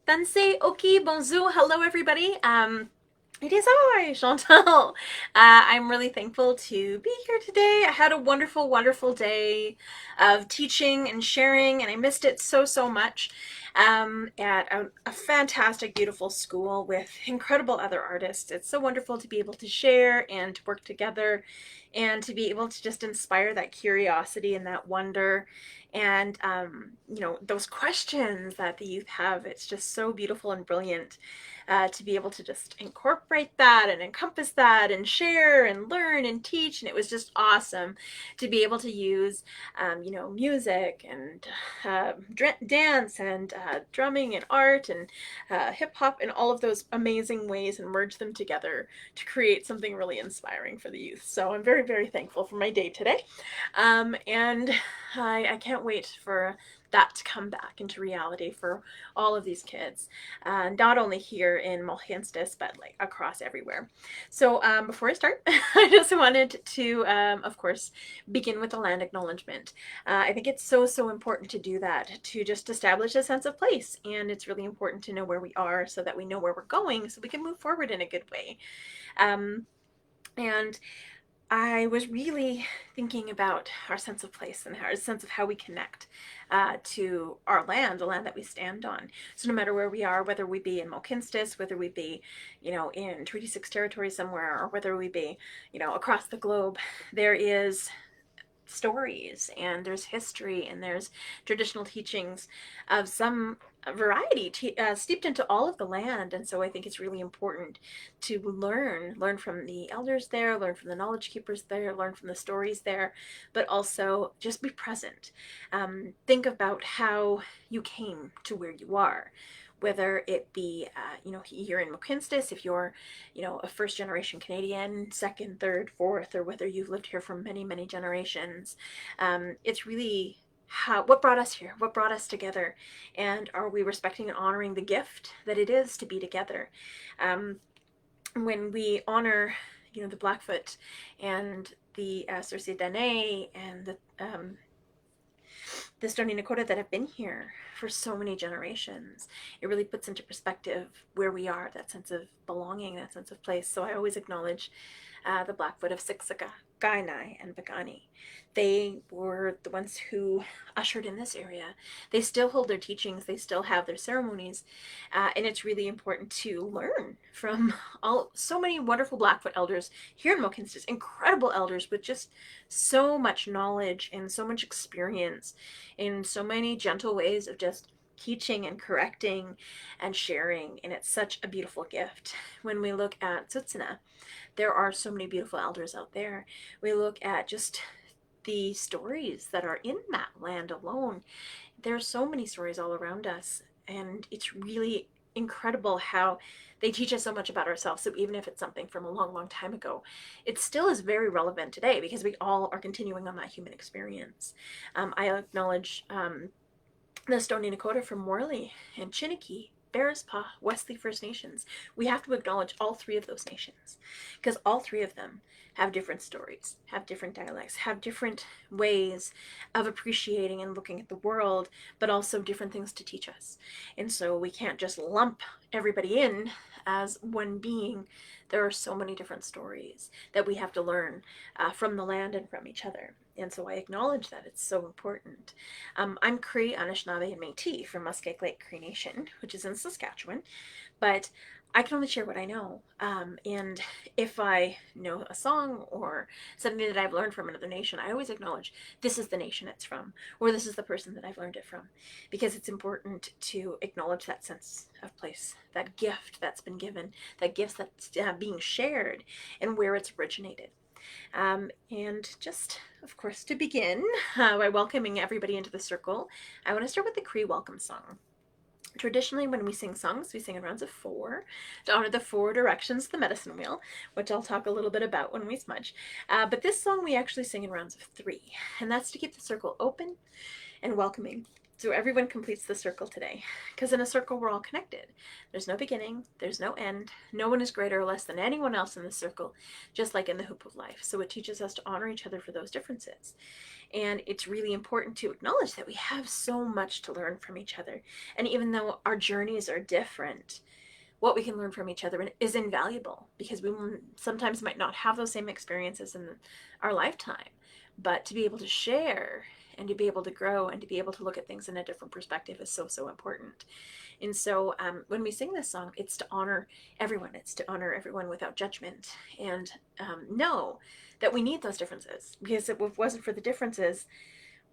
Dansei, ok, bonjour, hello everybody. It is I, Chantal. I'm really thankful to be here today. I had a wonderful, wonderful day of teaching and sharing, and I missed it so, so much at a fantastic, beautiful school with incredible other artists. It's so wonderful to be able to share and to work together and to be able to just inspire that curiosity and that wonder and those questions that the youth have. It's just so beautiful and brilliant to be able to just incorporate that and encompass that and share and learn and teach. And it was just awesome to be able to use music and dance and drumming and art and hip hop and all of those amazing ways and merge them together to create something really inspiring for the youth. So I'm very, very thankful for my day today. And I can't wait for that to come back into reality for all of these kids, not only here in Mulhinstis, but like across everywhere. So before I start, I just wanted to, of course, begin with the land acknowledgement. I think it's so, so important to do that, to just establish a sense of place. And it's really important to know where we are so that we know where we're going so we can move forward in a good way. And I was really thinking about our sense of place and our sense of how we connect to our land, the land that we stand on. So no matter where we are, whether we be in Mulkinstis, whether we be, in Treaty 6 territory somewhere, or whether we be, across the globe, there is stories and there's history and there's traditional teachings of some variety steeped into all of the land. And so I think it's really important to learn from the elders there, learn from the knowledge keepers there, learn from the stories there, but also just be present. Think about how you came to where you are, whether it be, here in McKinstis, if you're, a first generation Canadian, second, third, fourth, or whether you've lived here for many, many generations. It's really what brought us here, what brought us together, and are we respecting and honoring the gift that it is to be together? When we honor, the Blackfoot and the Circe Dene and the Stony Nakota that have been here for so many generations, it really puts into perspective where we are, that sense of belonging, that sense of place. So I always acknowledge the Blackfoot of Siksika, Kainai, and Pagani. They were the ones who ushered in this area. They still hold their teachings, they still have their ceremonies, and it's really important to learn from so many wonderful Blackfoot elders here in Mohkinstsis, incredible elders with just so much knowledge and so much experience in so many gentle ways of just teaching and correcting and sharing. And it's such a beautiful gift. When we look at Tsutsuna, there are so many beautiful elders out there. We look at just the stories that are in that land alone. There's so many stories all around us, and it's really incredible how they teach us so much about ourselves. So even if it's something from a long, long time ago, it still is very relevant today because we all are continuing on that human experience. I acknowledge the Stony Nakota from Morley and Chiniki, Bearspaw, Wesley First Nations. We have to acknowledge all three of those nations because all three of them have different stories, have different dialects, have different ways of appreciating and looking at the world, but also different things to teach us. And so we can't just lump everybody in as one being. There are so many different stories that we have to learn from the land and from each other. And so I acknowledge that it's so important. I'm Cree, Anishinaabe, and Métis from Muskeg Lake Cree Nation, which is in Saskatchewan, but I can only share what I know. And if I know a song or something that I've learned from another nation, I always acknowledge this is the nation it's from, or this is the person that I've learned it from, because it's important to acknowledge that sense of place, that gift that's been given, that gift that's being shared, and where it's originated. And just, of course, to begin by welcoming everybody into the circle, I want to start with the Cree welcome song. Traditionally, when we sing songs, we sing in rounds of 4 to honor the 4 directions of the medicine wheel, which I'll talk a little bit about when we smudge. But this song we actually sing in rounds of 3, and that's to keep the circle open and welcoming. So everyone completes the circle today, because in a circle we're all connected. There's no beginning, there's no end. No one is greater or less than anyone else in the circle, just like in the hoop of life. So it teaches us to honor each other for those differences. And it's really important to acknowledge that we have so much to learn from each other. And even though our journeys are different, what we can learn from each other is invaluable, because we sometimes might not have those same experiences in our lifetime. But to be able to share and to be able to grow and to be able to look at things in a different perspective is so, so important. And so when we sing this song, it's to honor everyone. It's to honor everyone without judgment, and know that we need those differences, because if it wasn't for the differences,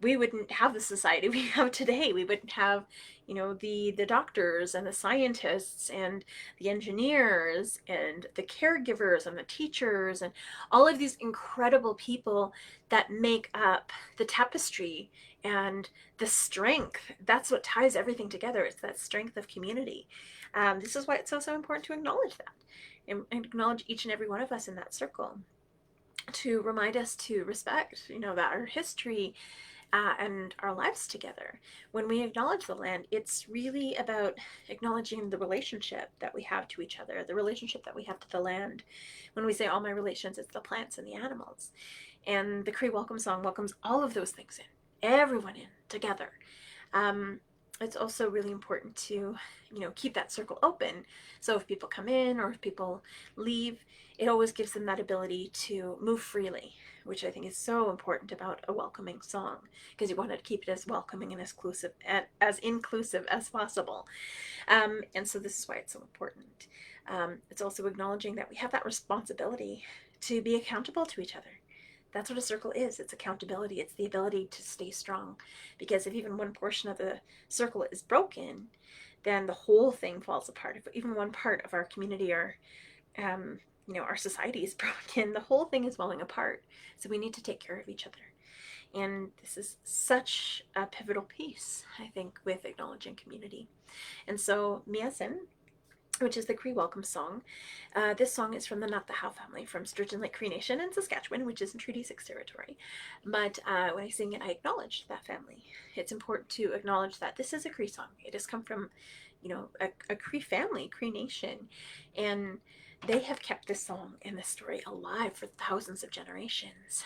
we wouldn't have the society we have today. We wouldn't have, the doctors and the scientists and the engineers and the caregivers and the teachers and all of these incredible people that make up the tapestry and the strength. That's what ties everything together. It's that strength of community. This is why it's so, so important to acknowledge that, and acknowledge each and every one of us in that circle, to remind us to respect, that our history and our lives together. When we acknowledge the land, it's really about acknowledging the relationship that we have to each other, the relationship that we have to the land. When we say all my relations, it's the plants and the animals. And the Cree Welcome Song welcomes all of those things in, everyone in together. It's also really important to, keep that circle open. So if people come in or if people leave, it always gives them that ability to move freely, which I think is so important about a welcoming song, because you want to keep it as welcoming and as inclusive as possible. And so this is why it's so important. It's also acknowledging that we have that responsibility to be accountable to each other. That's what a circle is. It's accountability. It's the ability to stay strong. Because if even one portion of the circle is broken, then the whole thing falls apart. If even one part of our community or our society is broken, the whole thing is falling apart. So we need to take care of each other. And this is such a pivotal piece, I think, with acknowledging community. And so Miasin, which is the Cree Welcome Song. This song is from the Not the How family from Sturgeon Lake Cree Nation in Saskatchewan, which is in Treaty 6 territory. But when I sing it, I acknowledge that family. It's important to acknowledge that this is a Cree song. It has come from, a Cree family, Cree Nation, and they have kept this song and this story alive for thousands of generations,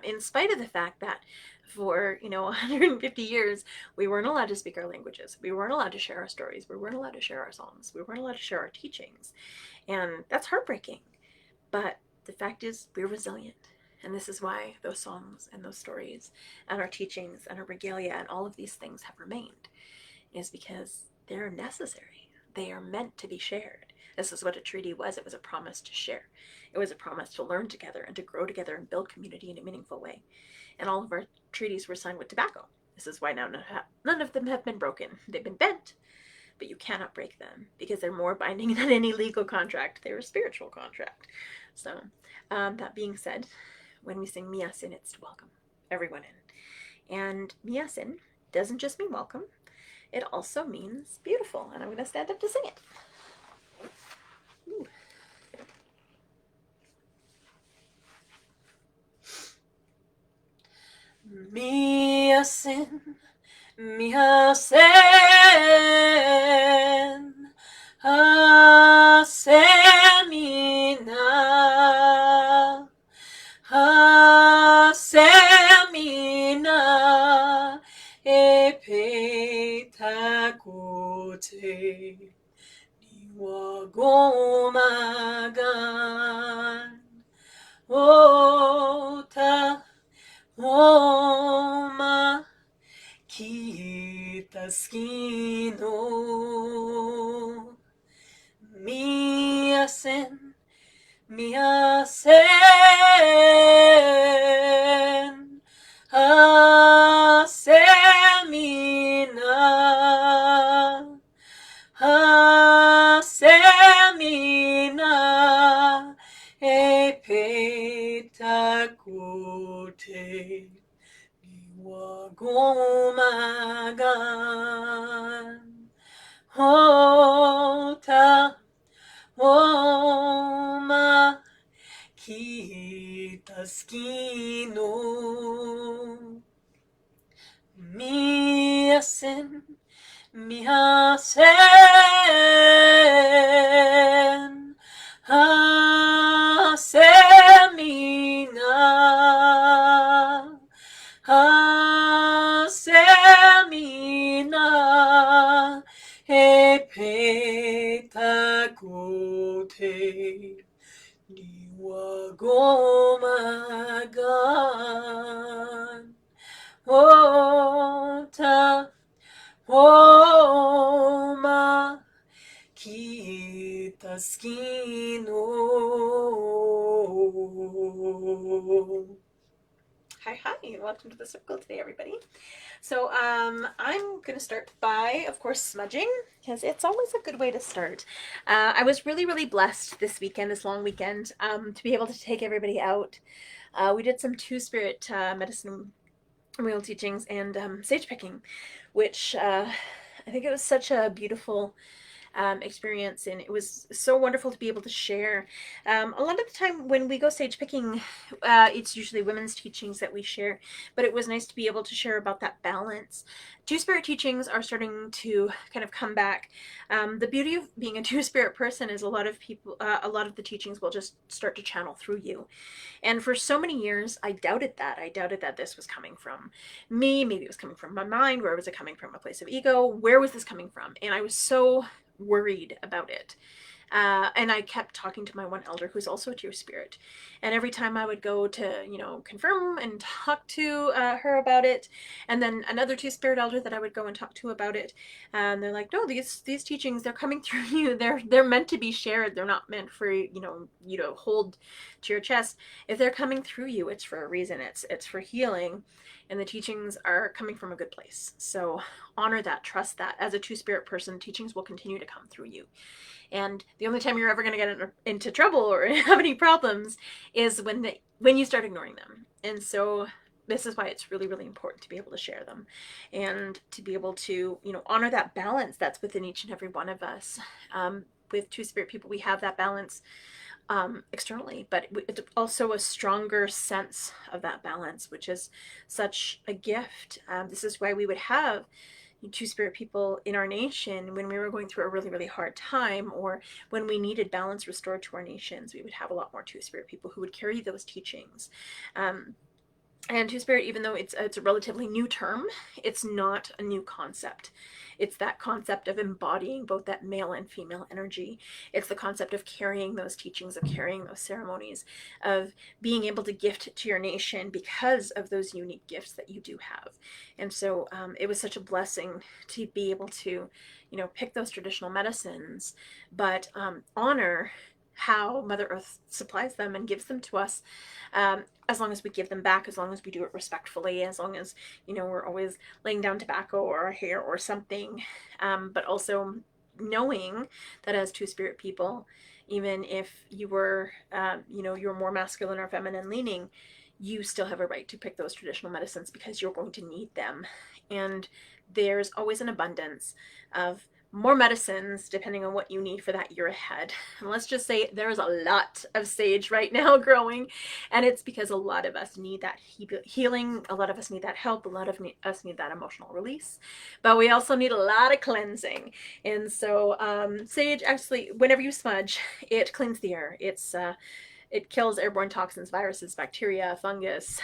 in spite of the fact that for 150 years we weren't allowed to speak our languages, we weren't allowed to share our stories, we weren't allowed to share our songs, we weren't allowed to share our teachings, and that's heartbreaking. But the fact is, we're resilient, and this is why those songs and those stories and our teachings and our regalia and all of these things have remained, is because they're necessary. They are meant to be shared. This is what a treaty was. It was a promise to share. It was a promise to learn together and to grow together and build community in a meaningful way. And all of our treaties were signed with tobacco. This is why now none of them have been broken. They've been bent, but you cannot break them because they're more binding than any legal contract. They're a spiritual contract. So that being said, when we sing Miasin, it's to welcome everyone in. And Miasin doesn't just mean welcome. It also means beautiful. And I'm going to stand up to sing it. Ooh. Miasin, Miasin, Asemina, Asemina, Epetakote, Niwagomagan, Ota, Oma, Kitaskino, Miasen, Miasen, Asemina, Asemina, Epetakote, Niwagomagan, Hota, Oma, Kitaskino, miasen, miasen, asemina, asemina, epetakote. Niwagomagan Ota Oma Kitaskino. Hi, welcome to the circle today, everybody. So I'm going to start by, of course, smudging, because it's always a good way to start. I was really blessed this weekend, this long weekend, to be able to take everybody out. We did some two-spirit medicine wheel teachings and sage picking, which I think it was such a beautiful experience, and it was so wonderful to be able to share. A lot of the time when we go sage picking, it's usually women's teachings that we share, but it was nice to be able to share about that balance. Two-spirit teachings are starting to kind of come back. The beauty of being a two-spirit person is a lot of the teachings will just start to channel through you. And for so many years, I doubted that. I doubted that this was coming from me. Maybe it was coming from my mind. Where was it coming from? A place of ego? Where was this coming from? And I was so worried about it. And I kept talking to my one elder who's also a two-spirit. And every time I would go to, confirm and talk to her about it, and then another two-spirit elder that I would go and talk to about it, and they're like, no, these teachings, they're coming through you. They're meant to be shared. They're not meant for, you to hold to your chest. If they're coming through you, it's for a reason. It's for healing. And the teachings are coming from a good place. So honor that, trust that. As a two-spirit person, teachings will continue to come through you. And the only time you're ever going to get into trouble or have any problems is when you start ignoring them. And so this is why it's really important to be able to share them and to be able to, honor that balance that's within each and every one of us. With two-spirit people, we have that balance externally, but it's also a stronger sense of that balance, which is such a gift. This is why we would have two-spirit people in our nation when we were going through a really hard time, or when we needed balance restored to our nations. We would have a lot more two-spirit people who would carry those teachings. And two-spirit, even though it's a relatively new term, it's not a new concept. It's that concept of embodying both that male and female energy. It's the concept of carrying those teachings, of carrying those ceremonies, of being able to gift to your nation because of those unique gifts that you do have. And so it was such a blessing to be able to, pick those traditional medicines, but honor how Mother Earth supplies them and gives them to us, as long as we give them back, as long as we do it respectfully, as long as, we're always laying down tobacco or our hair or something, but also knowing that as two-spirit people, even if you were, you're more masculine or feminine leaning, you still have a right to pick those traditional medicines because you're going to need them. And there's always an abundance of more medicines depending on what you need for that year ahead. And let's just say there's a lot of sage right now growing, and it's because a lot of us need that healing, a lot of us need that help, a lot of us need that emotional release, but we also need a lot of cleansing. And so sage, actually, whenever you smudge, it cleans the air. It kills airborne toxins, viruses, bacteria, fungus,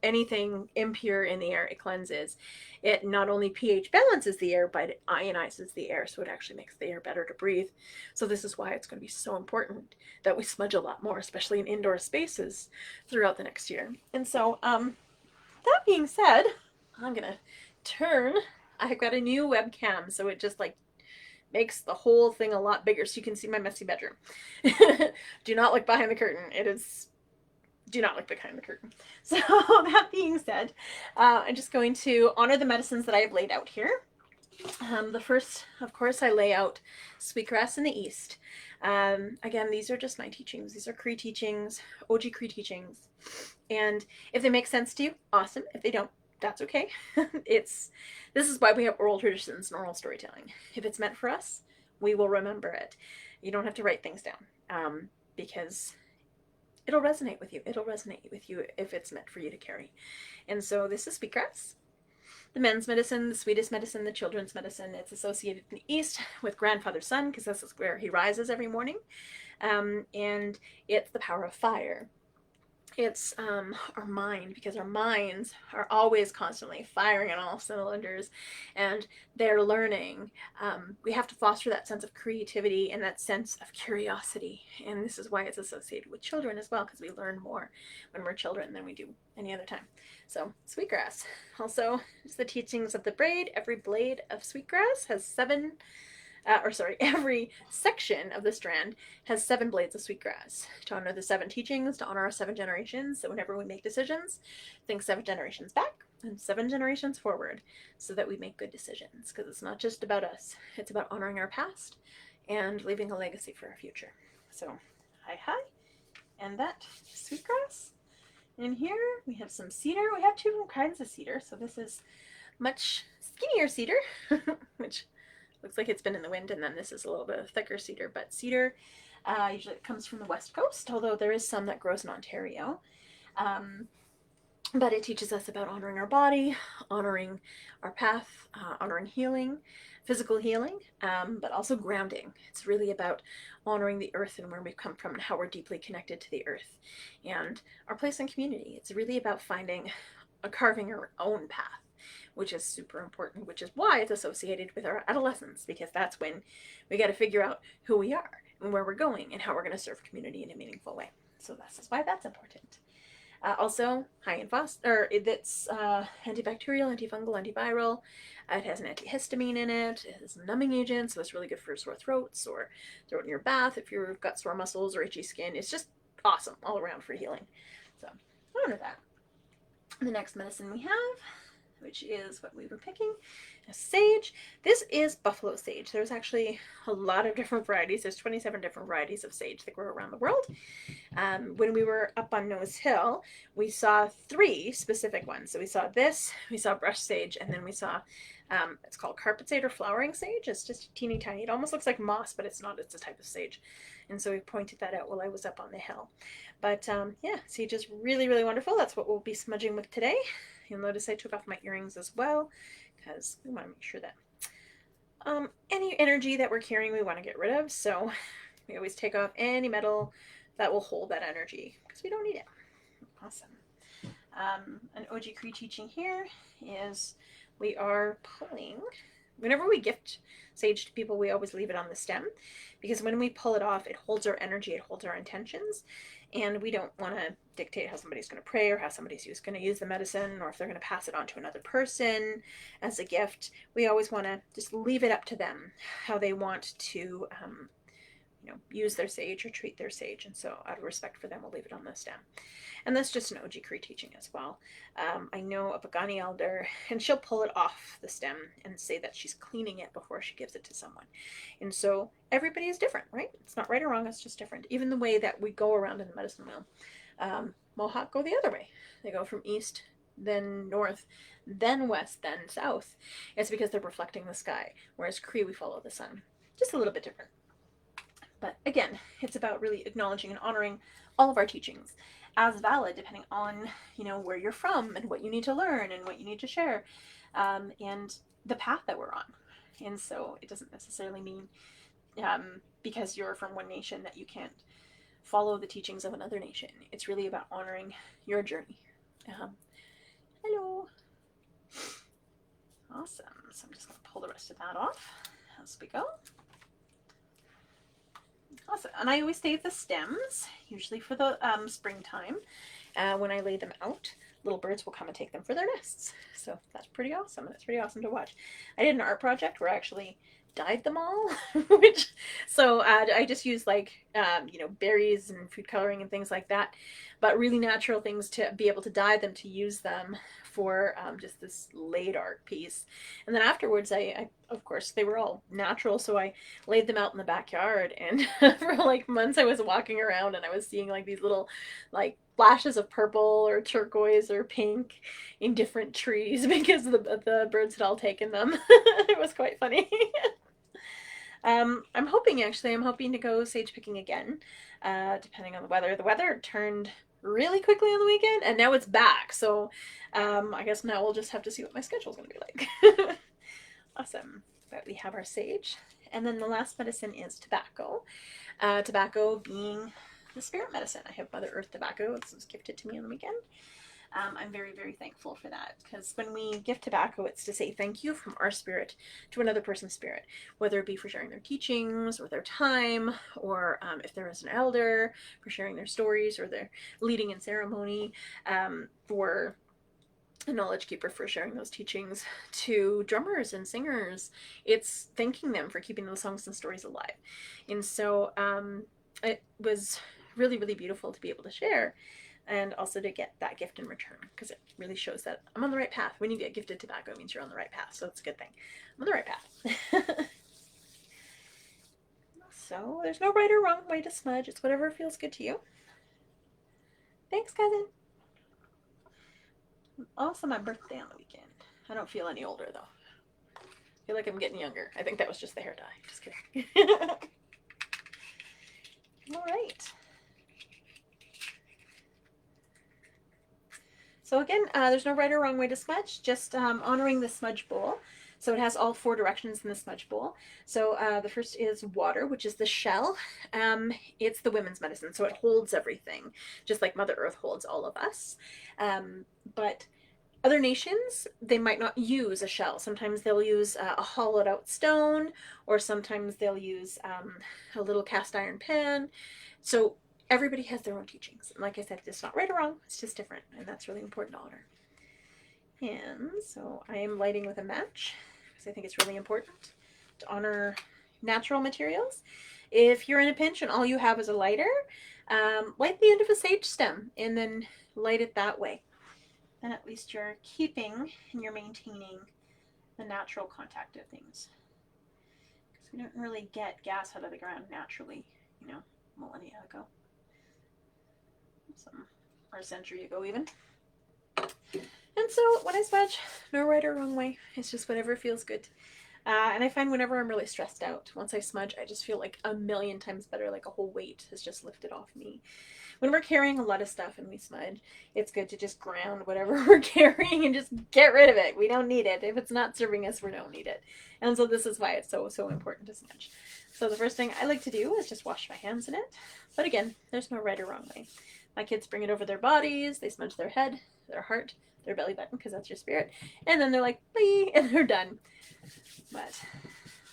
anything impure in the air, it cleanses. It not only pH balances the air, but it ionizes the air, so it actually makes the air better to breathe. So this is why it's going to be so important that we smudge a lot more, especially in indoor spaces throughout the next year. And so that being said, I'm going to turn. I've got a new webcam, so it just makes the whole thing a lot bigger so you can see my messy bedroom. Do not look behind the curtain. Do not look behind the curtain. So that being said, I'm just going to honor the medicines that I have laid out here. The first, of course, I lay out sweetgrass in the east. Again, these are just my teachings. These are Cree teachings, OG Cree teachings. And if they make sense to you, awesome. If they don't, that's okay. This is why we have oral traditions and oral storytelling. If it's meant for us, we will remember it. You don't have to write things down, because it'll resonate with you. It'll resonate with you if it's meant for you to carry. And so this is sweetgrass. the men's medicine, the sweetest medicine, the children's medicine. It's associated in the East with grandfather sun, because this is where he rises every morning. And it's the power of fire. It's our mind, because our minds are always constantly firing on all cylinders, and they're learning. We have to foster that sense of creativity and that sense of curiosity, and this is why it's associated with children as well, because we learn more when we're children than we do any other time. So sweetgrass, also it's the teachings of the braid. Every blade of sweetgrass has every section of the strand has 7 blades of sweetgrass to honor the 7 teachings, to honor our 7 generations. So whenever we make decisions, think 7 generations back and 7 generations forward, so that we make good decisions. Because it's not just about us; it's about honoring our past and leaving a legacy for our future. So, hi, and that sweetgrass. In here we have some cedar. We have 2 different kinds of cedar. So this is much skinnier cedar, which looks like it's been in the wind, and then this is a little bit of thicker cedar. But cedar usually comes from the West Coast, although there is some that grows in Ontario. But it teaches us about honoring our body, honoring our path, honoring healing, physical healing, but also grounding. It's really about honoring the earth and where we've come from and how we're deeply connected to the earth and our place in community. It's really about carving our own path, which is super important, which is why it's associated with our adolescence, because that's when we got to figure out who we are and where we're going and how we're going to serve community in a meaningful way. So this is why that's important. Also, high in it's antibacterial, antifungal, antiviral. It has an antihistamine in it. It has a numbing agent, so it's really good for sore throats or throat in your bath if you've got sore muscles or itchy skin. It's just awesome all around for healing. So, honor that. The next medicine we have, which is what we were picking, sage. This is buffalo sage. There's actually a lot of different varieties. There's 27 different varieties of sage that grow around the world. When we were up on Nose Hill, we saw 3 specific ones. So we saw this, we saw brush sage, and then we saw, it's called carpet sage or flowering sage. It's just teeny tiny. It almost looks like moss, but it's not. It's a type of sage. And so we pointed that out while I was up on the hill. But yeah, sage is really, really wonderful. That's what we'll be smudging with today. You'll notice I took off my earrings as well, because we want to make sure that any energy that we're carrying we want to get rid of. So we always take off any metal that will hold that energy, because we don't need it. Awesome. An OG Cree teaching here is we are pulling. Whenever we gift sage to people, we always leave it on the stem, because when we pull it off, it holds our energy, it holds our intentions, and we don't want to dictate how somebody's going to pray or how somebody's going to use the medicine, or if they're going to pass it on to another person as a gift. We always want to just leave it up to them how they want to use their sage or treat their sage. And so out of respect for them, we'll leave it on the stem. And that's just an OG Cree teaching as well. I know a Pagani elder, and she'll pull it off the stem and say that she's cleaning it before she gives it to someone. And so everybody is different, right? It's not right or wrong, it's just different. Even the way that we go around in the medicine wheel. Mohawk go the other way. They go from east, then north, then west, then south. It's because they're reflecting the sky. Whereas Cree, we follow the sun. Just a little bit different. But again, it's about really acknowledging and honoring all of our teachings as valid, depending on, where you're from and what you need to learn and what you need to share, and the path that we're on. And so it doesn't necessarily mean because you're from one nation that you can't follow the teachings of another nation. It's really about honoring your journey. Hello. Awesome. So I'm just going to pull the rest of that off as we go. Awesome. And I always save the stems, usually for the springtime. When I lay them out, little birds will come and take them for their nests. So that's pretty awesome, and it's pretty awesome to watch. I did an art project where I actually dyed them all, I just used berries and food coloring and things like that, but really natural things to be able to dye them, to use them for just this laid art piece. And then afterwards, I of course, they were all natural, so I laid them out in the backyard, and for months I was walking around and I was seeing these little flashes of purple or turquoise or pink in different trees because the birds had all taken them. It was quite funny. I'm hoping to go sage picking again, depending on the weather. The weather turned really quickly on the weekend, and now it's back. So I guess now we'll just have to see what my schedule's going to be like. Awesome. But we have our sage. And then the last medicine is tobacco. Tobacco being the spirit medicine. I have Mother Earth tobacco. This was gifted to me on the weekend. I'm very, very thankful for that, because when we gift tobacco, it's to say thank you from our spirit to another person's spirit, whether it be for sharing their teachings or their time, or if there is an elder, for sharing their stories or their leading in ceremony, for a knowledge keeper for sharing those teachings, to drummers and singers. It's thanking them for keeping those songs and stories alive. And so it was really, really beautiful to be able to share, and also to get that gift in return, because it really shows that I'm on the right path. When you get gifted tobacco, it means you're on the right path, so it's a good thing. I'm on the right path. So there's no right or wrong way to smudge. It's whatever feels good to you. Thanks, cousin. Also, my birthday on the weekend. I don't feel any older, though. I feel like I'm getting younger. I think that was just the hair dye. Just kidding. All right. So again, there's no right or wrong way to smudge, just honoring the smudge bowl. So it has all 4 directions in the smudge bowl. So the first is water, which is the shell. It's the women's medicine, so it holds everything, just like Mother Earth holds all of us. But other nations, they might not use a shell. Sometimes they'll use a hollowed out stone, or sometimes they'll use a little cast iron pan. So everybody has their own teachings. And like I said, it's not right or wrong, it's just different. And that's really important to honor. And so I am lighting with a match, because I think it's really important to honor natural materials. If you're in a pinch and all you have is a lighter, light the end of a sage stem and then light it that way. And at least you're keeping and you're maintaining the natural contact of things. Because we don't really get gas out of the ground naturally, millennia ago. Or a century ago even. And so when I smudge, no right or wrong way. It's just whatever feels good. And I find whenever I'm really stressed out, once I smudge, I just feel like a million times better, like a whole weight has just lifted off me. When we're carrying a lot of stuff and we smudge, it's good to just ground whatever we're carrying and just get rid of it. We don't need it. If it's not serving us, we don't need it. And so this is why it's so, so important to smudge. So the first thing I like to do is just wash my hands in it. But again, there's no right or wrong way. My kids bring it over their bodies, they smudge their head, their heart, their belly button, because that's your spirit. And then they're like, bye, and they're done. But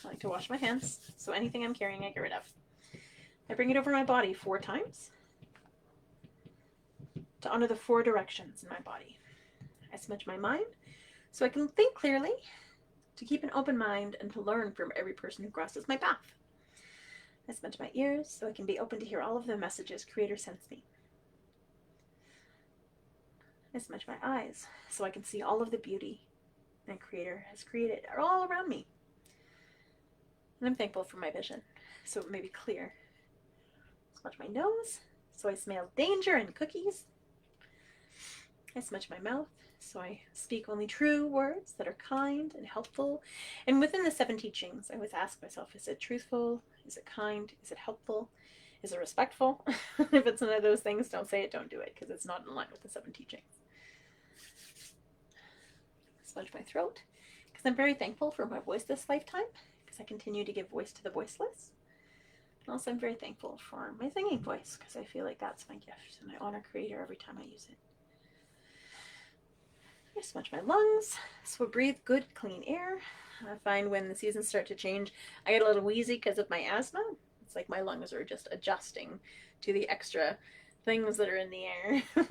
I like to wash my hands, so anything I'm carrying I get rid of. I bring it over my body 4 times to honor the 4 directions in my body. I smudge my mind so I can think clearly, to keep an open mind, and to learn from every person who crosses my path. I smudge my ears so I can be open to hear all of the messages Creator sends me. I smudge my eyes so I can see all of the beauty that Creator has created all around me. And I'm thankful for my vision, so it may be clear. Smudge my nose so I smell danger and cookies. I smudge my mouth so I speak only true words that are kind and helpful. And within the 7 teachings, I always ask myself, is it truthful? Is it kind? Is it helpful? Is it respectful? If it's none of those things, don't say it, don't do it, because it's not in line with the 7 teachings. Smudge my throat, because I'm very thankful for my voice this lifetime, because I continue to give voice to the voiceless. And also I'm very thankful for my singing voice, because I feel like that's my gift, and I honor Creator every time I use it. I smudge my lungs, so I breathe good, clean air. I find when the seasons start to change, I get a little wheezy because of my asthma. It's like my lungs are just adjusting to the extra things that are in the air. I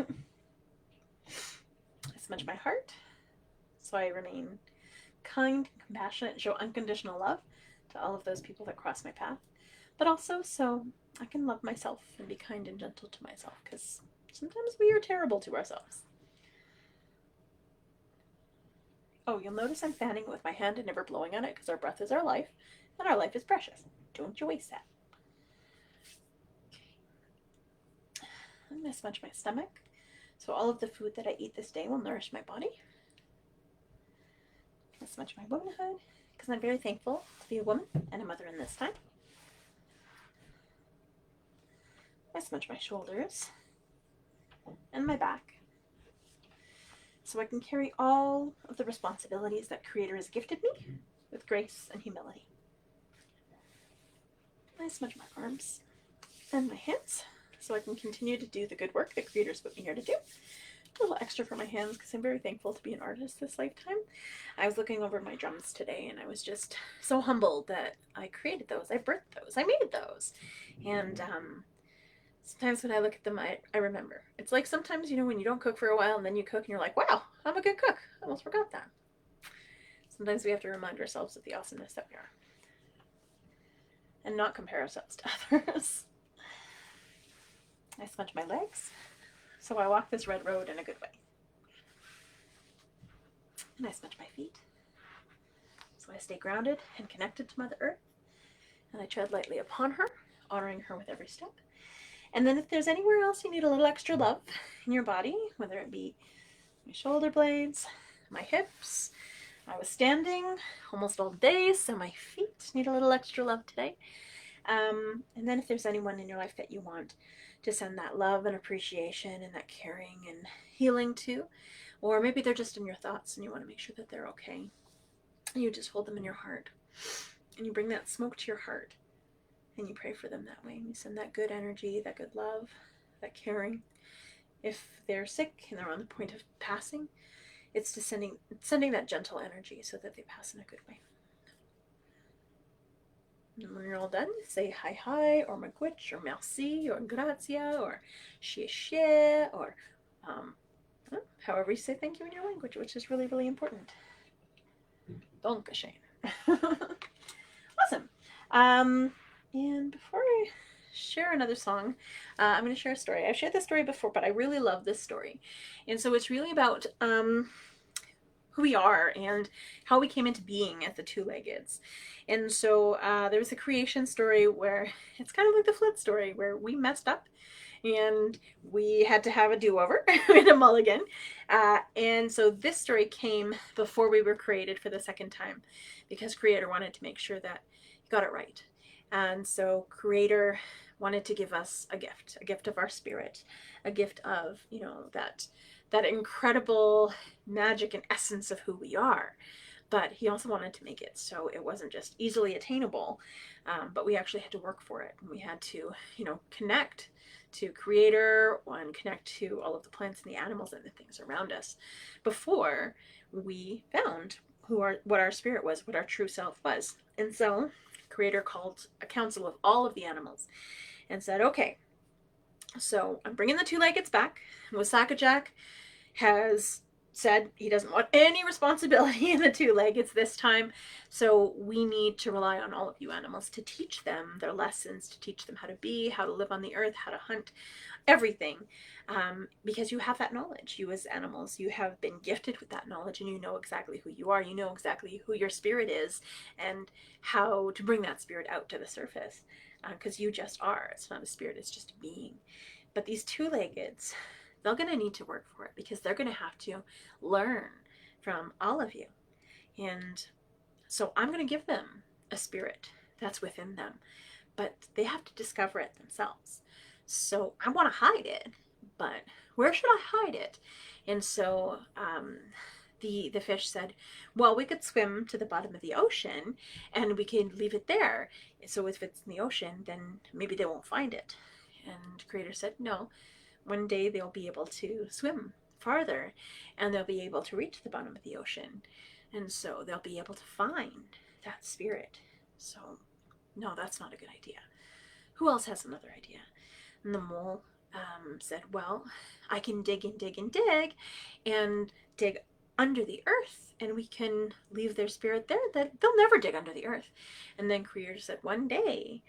smudge my heart, so I remain kind, compassionate, and show unconditional love to all of those people that cross my path. But also so I can love myself and be kind and gentle to myself, because sometimes we are terrible to ourselves. Oh, you'll notice I'm fanning with my hand and never blowing on it, because our breath is our life, and our life is precious. Don't you waste that. Okay. I'm going to smudge my stomach, so all of the food that I eat this day will nourish my body. I'm going to smudge my womanhood, because I'm very thankful to be a woman and a mother in this time. I smudge my shoulders, and my back, so I can carry all of the responsibilities that Creator has gifted me with grace and humility. I smudge my arms and my hands so I can continue to do the good work that Creator's put me here to do. A little extra for my hands because I'm very thankful to be an artist this lifetime. I was looking over my drums today and I was just so humbled that I created those, I birthed those, I made those. And sometimes when I look at them, I remember. It's like sometimes, you know, when you don't cook for a while and then you cook and you're like, wow, I'm a good cook. I almost forgot that. Sometimes we have to remind ourselves of the awesomeness that we are and not compare ourselves to others. I smudge my legs, so I walk this red road in a good way. And I smudge my feet, so I stay grounded and connected to Mother Earth. And I tread lightly upon her, honoring her with every step. And then if there's anywhere else you need a little extra love in your body, whether it be my shoulder blades, my hips, I was standing almost all day, so my feet need a little extra love today. And then if there's anyone in your life that you want to send that love and appreciation and that caring and healing to, or maybe they're just in your thoughts and you want to make sure that they're okay, you just hold them in your heart and you bring that smoke to your heart and you pray for them that way. And you send that good energy, that good love, that caring. If they're sick and they're on the point of passing, it's just sending that gentle energy so that they pass in a good way. And when you're all done, say hi hi, or miigwech, or merci, or grazia, or xie, or however you say thank you in your language, which is really, really important. Dankeschön. Awesome. And before I share another song, I'm going to share a story. I've shared this story before, but I really love this story. And so it's really about who we are and how we came into being as the two-leggeds. And so there was a creation story where it's kind of like the flood story where we messed up and we had to have a do-over and a mulligan. And so this story came before we were created for the second time because Creator wanted to make sure that he got it right. And so Creator wanted to give us a gift of our spirit, a gift of, you know, that incredible magic and essence of who we are. But he also wanted to make it so it wasn't just easily attainable, but we actually had to work for it. And we had to, you know, connect to Creator and connect to all of the plants and the animals and the things around us before we found what our spirit was, what our true self was. And so Creator called a council of all of the animals and said, okay, so I'm bringing the two-leggeds back. Wasaka has said he doesn't want any responsibility in the two-leggeds this time. So we need to rely on all of you animals to teach them their lessons, to teach them how to be, how to live on the earth, how to hunt, everything. Because you have that knowledge. You as animals, you have been gifted with that knowledge and you know exactly who you are. You know exactly who your spirit is and how to bring that spirit out to the surface. Because you just are. It's not a spirit, it's just a being. But these two-leggeds, they're going to need to work for it because they're going to have to learn from all of you. And so I'm going to give them a spirit that's within them, but they have to discover it themselves. So I want to hide it, but where should I hide it? And so the fish said, well, we could swim to the bottom of the ocean and we can leave it there. So if it's in the ocean, then maybe they won't find it. And Creator said, no, one day they'll be able to swim farther and they'll be able to reach the bottom of the ocean. And so they'll be able to find that spirit. So no, that's not a good idea. Who else has another idea? And the mole said, well, I can dig and dig and dig and dig under the earth and we can leave their spirit there. That they'll never dig under the earth. And then Creator said, one day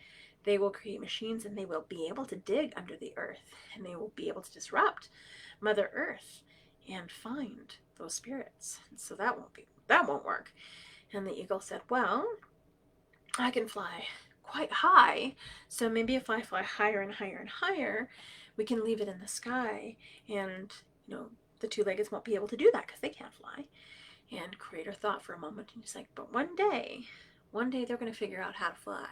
they will create machines and they will be able to dig under the earth and they will be able to disrupt Mother Earth and find those spirits. So that won't work. And the eagle said, well, I can fly quite high. So maybe if I fly higher and higher and higher, we can leave it in the sky and, you know, the two-leggeds won't be able to do that because they can't fly. And Creator thought for a moment and he's like, but one day they're going to figure out how to fly.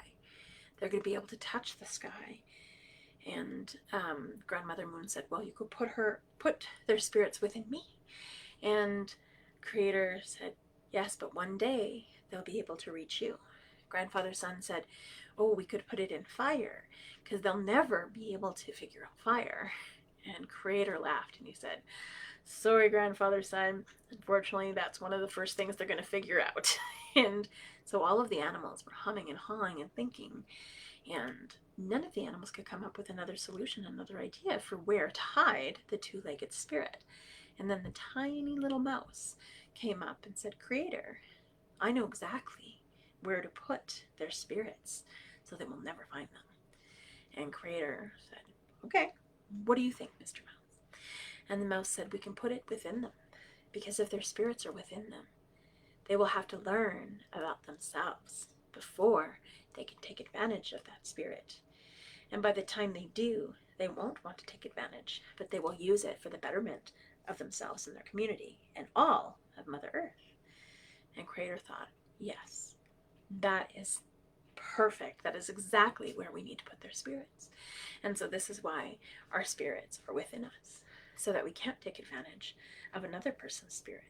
They're going to be able to touch the sky And Grandmother Moon said, well, you could put their spirits within me. And Creator said, yes, but one day they'll be able to reach you. Grandfather Sun said, oh, we could put it in fire, because they'll never be able to figure out fire. And Creator laughed and he said, sorry, Grandfather Sun, unfortunately that's one of the first things they're going to figure out. And so all of the animals were humming and hawing and thinking, and none of the animals could come up with another solution, another idea for where to hide the two-legged spirit. And then the tiny little mouse came up and said, Creator, I know exactly where to put their spirits so that we'll never find them. And Creator said, okay, what do you think, Mr. Mouse? And the mouse said, we can put it within them, because if their spirits are within them, they will have to learn about themselves before they can take advantage of that spirit. And by the time they do, they won't want to take advantage, but they will use it for the betterment of themselves and their community and all of Mother Earth. And Creator thought, yes, that is perfect. That is exactly where we need to put their spirits. And so this is why our spirits are within us, so that we can't take advantage of another person's spirit,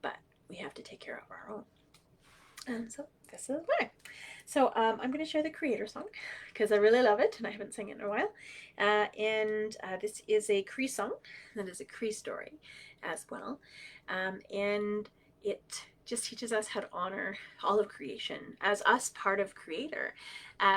but we have to take care of our own. And so this is why. So I'm going to share the Creator song because I really love it and I haven't sang it in a while. This is a Cree song that is a Cree story as well. And it just teaches us how to honor all of creation as us part of Creator.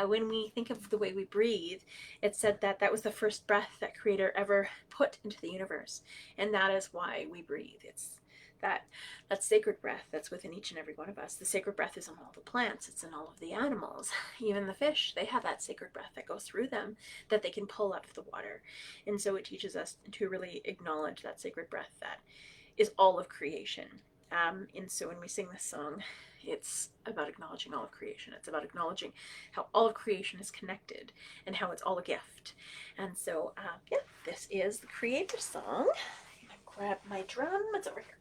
When we think of the way we breathe, it said that that was the first breath that Creator ever put into the universe. And that is why we breathe. It's that sacred breath that's within each and every one of us. The sacred breath is in all the plants. It's in all of the animals. Even the fish, they have that sacred breath that goes through them that they can pull out of the water. And so it teaches us to really acknowledge that sacred breath that is all of creation. And so when we sing this song, it's about acknowledging all of creation. It's about acknowledging how all of creation is connected and how it's all a gift. And so, yeah, this is the Creator song. I'm going to grab my drum. It's over here.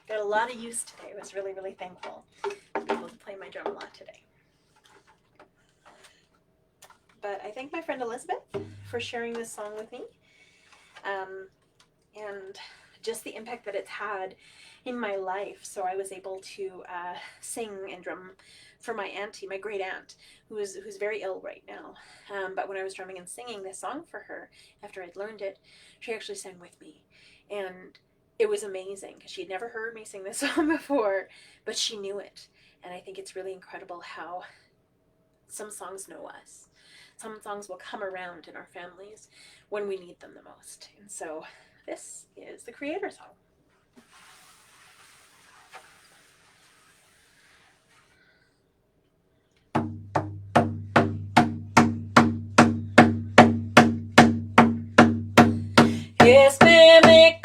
Got a lot of use today. I was really, really thankful to be able to play my drum a lot today. But I thank my friend Elizabeth for sharing this song with me. And just the impact that it's had in my life. So I was able to sing and drum for my auntie, my great aunt, who's very ill right now. But when I was drumming and singing this song for her, after I'd learned it, she actually sang with me. And it was amazing because she had never heard me sing this song before, but she knew it. And I think it's really incredible how some songs know us. Some songs will come around in our families when we need them the most. And so this is the Creator song. Yes, baby,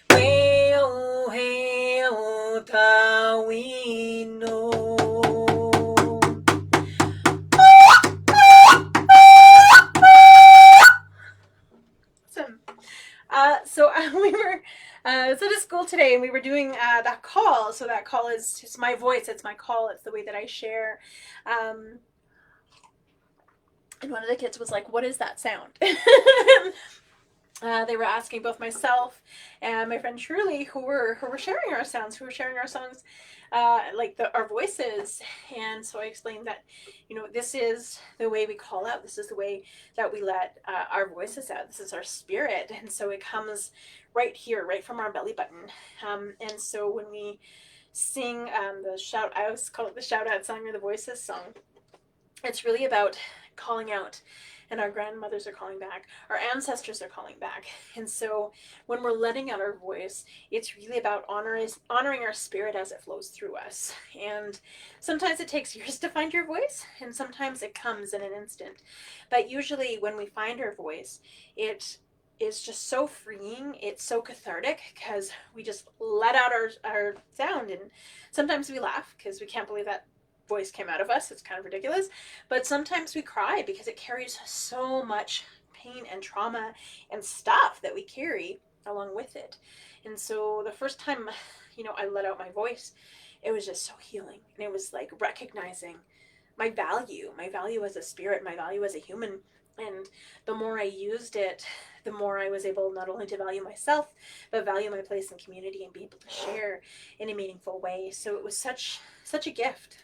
Weo heo tawino. Awesome. So we were at a school today, and we were doing that call. So that call is just my voice. It's my call. It's the way that I share. And one of the kids was like, "What is that sound?" They were asking both myself and my friend Truly, who were sharing our sounds, who were sharing our songs, like our voices. And so I explained that, this is the way we call out. This is the way that we let our voices out. This is our spirit, and so it comes right here, right from our belly button. And so when we sing the shout, I always call it the shout out song or the voices song. It's really about calling out, and our grandmothers are calling back, our ancestors are calling back. And so when we're letting out our voice, it's really about honoring our spirit as it flows through us. And sometimes it takes years to find your voice, and sometimes it comes in an instant. But usually when we find our voice, it is just so freeing. It's so cathartic because we just let out our sound. And sometimes we laugh because we can't believe that voice came out of us. It's kind of ridiculous. But sometimes we cry because it carries so much pain and trauma and stuff that we carry along with it. And so the first time, I let out my voice, it was just so healing. And it was like recognizing my value as a spirit, my value as a human. And the more I used it, the more I was able not only to value myself, but value my place in community and be able to share in a meaningful way. So it was such a gift.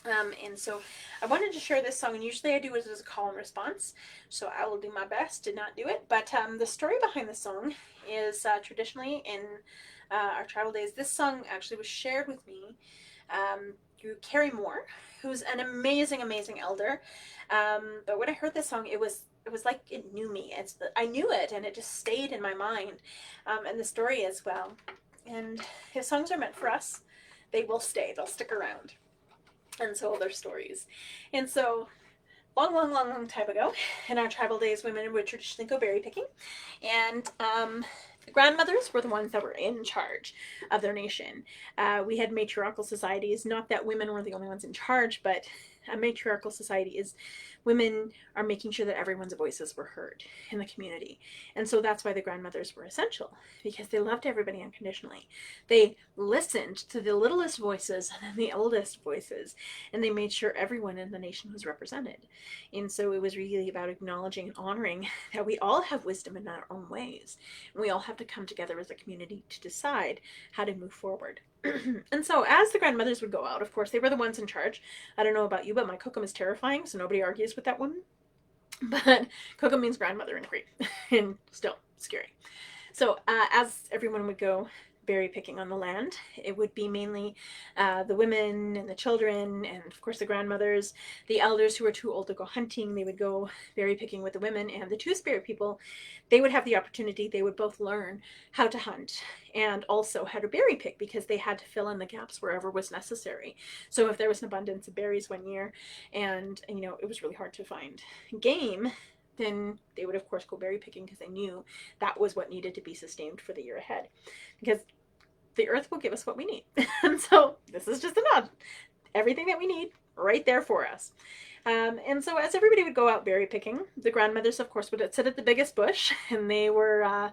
And so I wanted to share this song, and usually I do it as a call and response, so I will do my best to not do it. But the story behind the song is traditionally in our tribal days, this song actually was shared with me through Carrie Moore, who's an amazing elder. But when I heard this song, it was like it knew me. I knew it, and it just stayed in my mind, and the story as well. And his songs are meant for us. They will stay. They'll stick around. And so will their stories. And so long time ago, in our tribal days, women would traditionally go berry picking. And the grandmothers were the ones that were in charge of their nation. We had matriarchal societies. Not that women were the only ones in charge, but a matriarchal society is women are making sure that everyone's voices were heard in the community. And so that's why the grandmothers were essential, because they loved everybody unconditionally. They listened to the littlest voices and then the oldest voices, and they made sure everyone in the nation was represented. And so it was really about acknowledging and honoring that we all have wisdom in our own ways. And we all have to come together as a community to decide how to move forward. And so as the grandmothers would go out, of course, they were the ones in charge. I don't know about you, but my kokum is terrifying, so nobody argues with that one. But kokum means grandmother in Cree, and still scary. So as everyone would go berry picking on the land, it would be mainly the women and the children, and of course the grandmothers, the elders who were too old to go hunting. They would go berry picking with the women, and the two spirit people, they would have the opportunity. They would both learn how to hunt and also how to berry pick, because they had to fill in the gaps wherever was necessary. So if there was an abundance of berries one year, and it was really hard to find game, then they would of course go berry picking, because they knew that was what needed to be sustained for the year ahead, because the earth will give us what we need. And so this is just a nod. Everything that we need right there for us. And so as everybody would go out berry picking, the grandmothers, of course, would sit at the biggest bush, and they were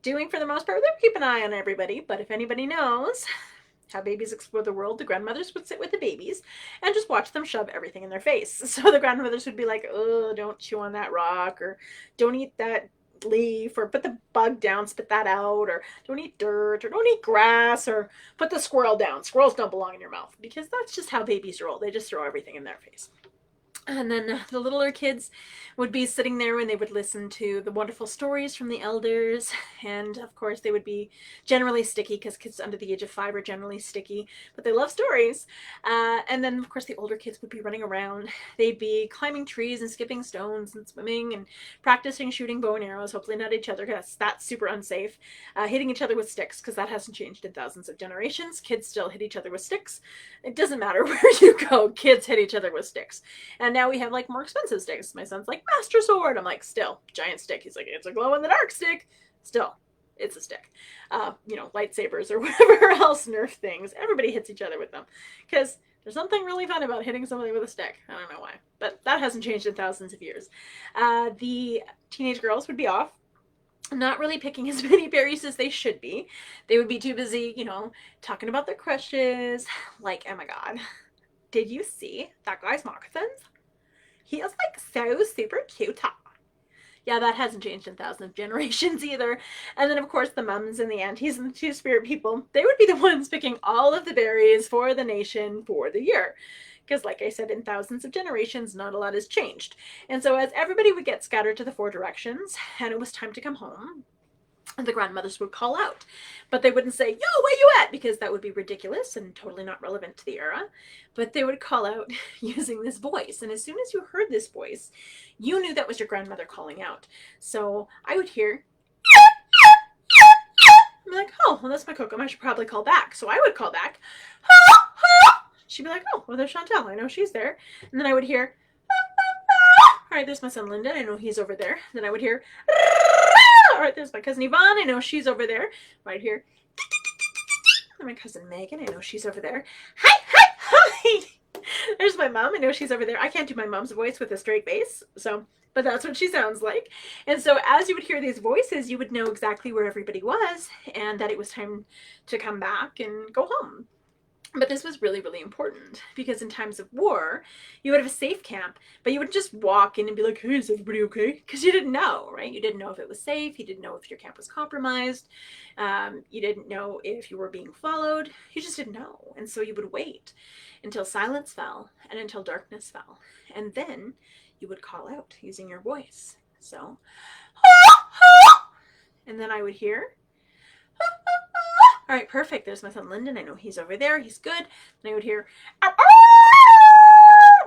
doing, for the most part, they would keep an eye on everybody. But if anybody knows how babies explore the world, the grandmothers would sit with the babies and just watch them shove everything in their face. So the grandmothers would be like, oh, don't chew on that rock, or don't eat that leaf, or put the bug down, spit that out, or don't eat dirt, or don't eat grass, or put the squirrel down. Squirrels don't belong in your mouth, because that's just how babies roll. They just throw everything in their face. And then the littler kids would be sitting there and they would listen to the wonderful stories from the elders. And of course they would be generally sticky, because kids under the age of 5 are generally sticky, but they love stories. And then of course the older kids would be running around. They'd be climbing trees and skipping stones and swimming and practicing shooting bow and arrows, hopefully not each other, because that's super unsafe. Hitting each other with sticks, because that hasn't changed in thousands of generations. Kids still hit each other with sticks. It doesn't matter where you go, kids hit each other with sticks. And now we have like more expensive sticks. My son's like, Master Sword. I'm like, still, giant stick. He's like, it's a glow in the dark stick. Still, it's a stick. You know, lightsabers or whatever else Nerf things. Everybody hits each other with them because there's something really fun about hitting somebody with a stick. I don't know why, but that hasn't changed in thousands of years. The teenage girls would be off, not really picking as many berries as they should be. They would be too busy, you know, talking about their crushes. Like, oh my god, did you see that guy's moccasins? He is like so super cute. Yeah, that hasn't changed in thousands of generations either. And then, of course, the mums and the aunties and the two spirit people, they would be the ones picking all of the berries for the nation for the year. Because, like I said, in thousands of generations, not a lot has changed. And so, as everybody would get scattered to the four directions, and it was time to come home, the grandmothers would call out. But they wouldn't say, yo, where you at? Because that would be ridiculous and totally not relevant to the era. But they would call out using this voice. And as soon as you heard this voice, you knew that was your grandmother calling out. So I would hear, I'm like, oh, well, that's my Coco. I should probably call back. So I would call back. She'd be like, oh, well, there's Chantal. I know she's there. And then I would hear, all right, there's my son Lyndon. I know he's over there. Then I would hear, all right, there's my cousin Yvonne. I know she's over there. Right here. And my cousin Megan. I know she's over there. Hi, hi, hi. There's my mom. I know she's over there. I can't do my mom's voice with a straight bass. So, but that's what she sounds like. And so as you would hear these voices, you would know exactly where everybody was and that it was time to come back and go home. But this was really, really important because in times of war, you would have a safe camp, but you would just walk in and be like, hey, is everybody okay? Because you didn't know, right? You didn't know if it was safe. You didn't know if your camp was compromised. You didn't know if you were being followed. You just didn't know. And so you would wait until silence fell and until darkness fell. And then you would call out using your voice. So, and then I would hear, all right, perfect. There's my son Lyndon. I know he's over there. He's good. And I would hear, all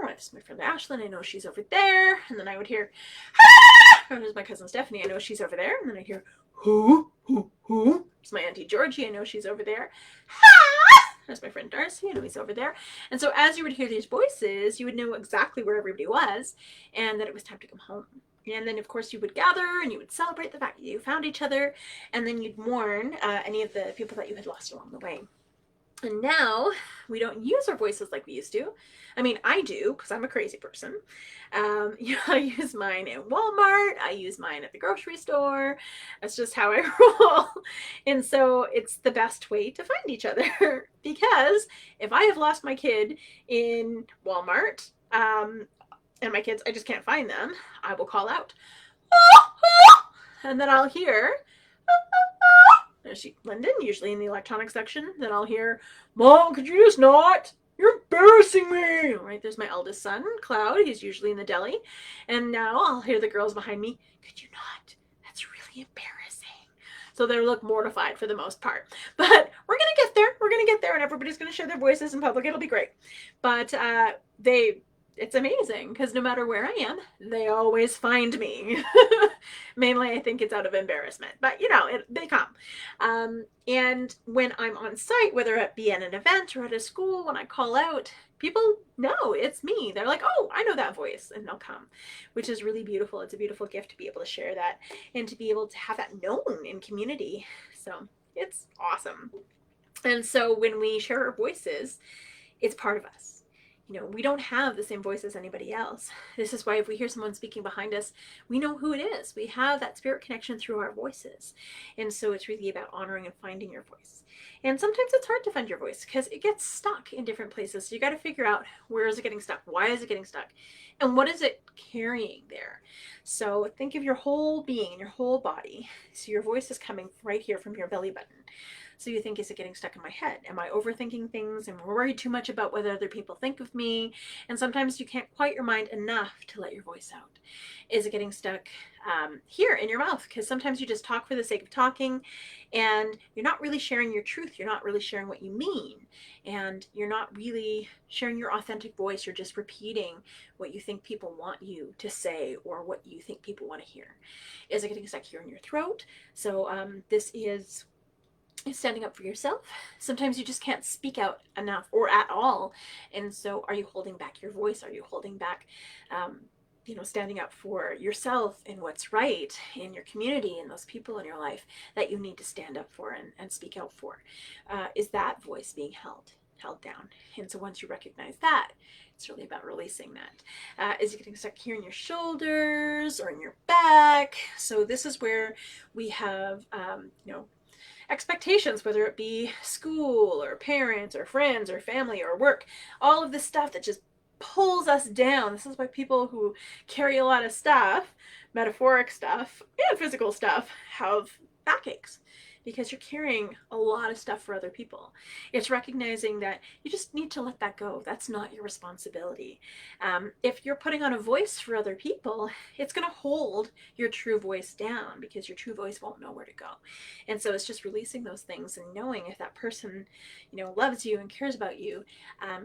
right, this is my friend Ashlyn. I know she's over there. And then I would hear, there's my cousin Stephanie. I know she's over there. And then I'd hear, who? It's my auntie Georgie. I know she's over there. There's my friend Darcy. I know he's over there. And so as you would hear these voices, you would know exactly where everybody was and that it was time to come home. And then, of course, you would gather and you would celebrate the fact that you found each other. And then you'd mourn any of the people that you had lost along the way. And now we don't use our voices like we used to. I mean, I do because I'm a crazy person. I use mine in Walmart. I use mine at the grocery store. That's just how I roll. And so it's the best way to find each other because if I have lost my kid in Walmart, and my kids, I just can't find them, I will call out. And then I'll hear, there's Lyndon, usually in the electronics section. Then I'll hear, Mom, could you just not? You're embarrassing me. All right, there's my eldest son, Cloud. He's usually in the deli. And now I'll hear the girls behind me, could you not? That's really embarrassing. So they look mortified for the most part. But we're going to get there. We're going to get there, and everybody's going to share their voices in public. It'll be great. But it's amazing because no matter where I am, they always find me. Mainly, I think it's out of embarrassment, but you know, they come. And when I'm on site, whether it be at an event or at a school, when I call out, people know it's me. They're like, oh, I know that voice, and they'll come, which is really beautiful. It's a beautiful gift to be able to share that and to be able to have that known in community. So it's awesome. And so when we share our voices, it's part of us. You know, we don't have the same voice as anybody else. This is why if we hear someone speaking behind us, we know who it is. We have that spirit connection through our voices. And so it's really about honoring and finding your voice. And sometimes it's hard to find your voice because it gets stuck in different places. So you got to figure out, where is it getting stuck? Why is it getting stuck? And what is it carrying there? So think of your whole being, your whole body. So your voice is coming right here from your belly button. So you think, is it getting stuck in my head? Am I overthinking things? Am I worried too much about what other people think of me? And sometimes you can't quiet your mind enough to let your voice out. Is it getting stuck here in your mouth? Because sometimes you just talk for the sake of talking and you're not really sharing your truth. You're not really sharing what you mean. And you're not really sharing your authentic voice. You're just repeating what you think people want you to say or what you think people want to hear. Is it getting stuck here in your throat? So this is standing up for yourself. Sometimes you just can't speak out enough or at all. And so are you holding back your voice? Are you holding back standing up for yourself and what's right in your community and those people in your life that you need to stand up for and speak out for. Is that voice being held down? And so once you recognize that, it's really about releasing that. Is it getting stuck here in your shoulders or in your back? So this is where we have, expectations, whether it be school or parents or friends or family or work, all of this stuff that just pulls us down. This is why people who carry a lot of stuff, metaphoric stuff and physical stuff, have backaches, because you're carrying a lot of stuff for other people. It's recognizing that you just need to let that go. That's not your responsibility. If you're putting on a voice for other people, it's going to hold your true voice down, because your true voice won't know where to go. And so it's just releasing those things and knowing if that person, loves you and cares about you,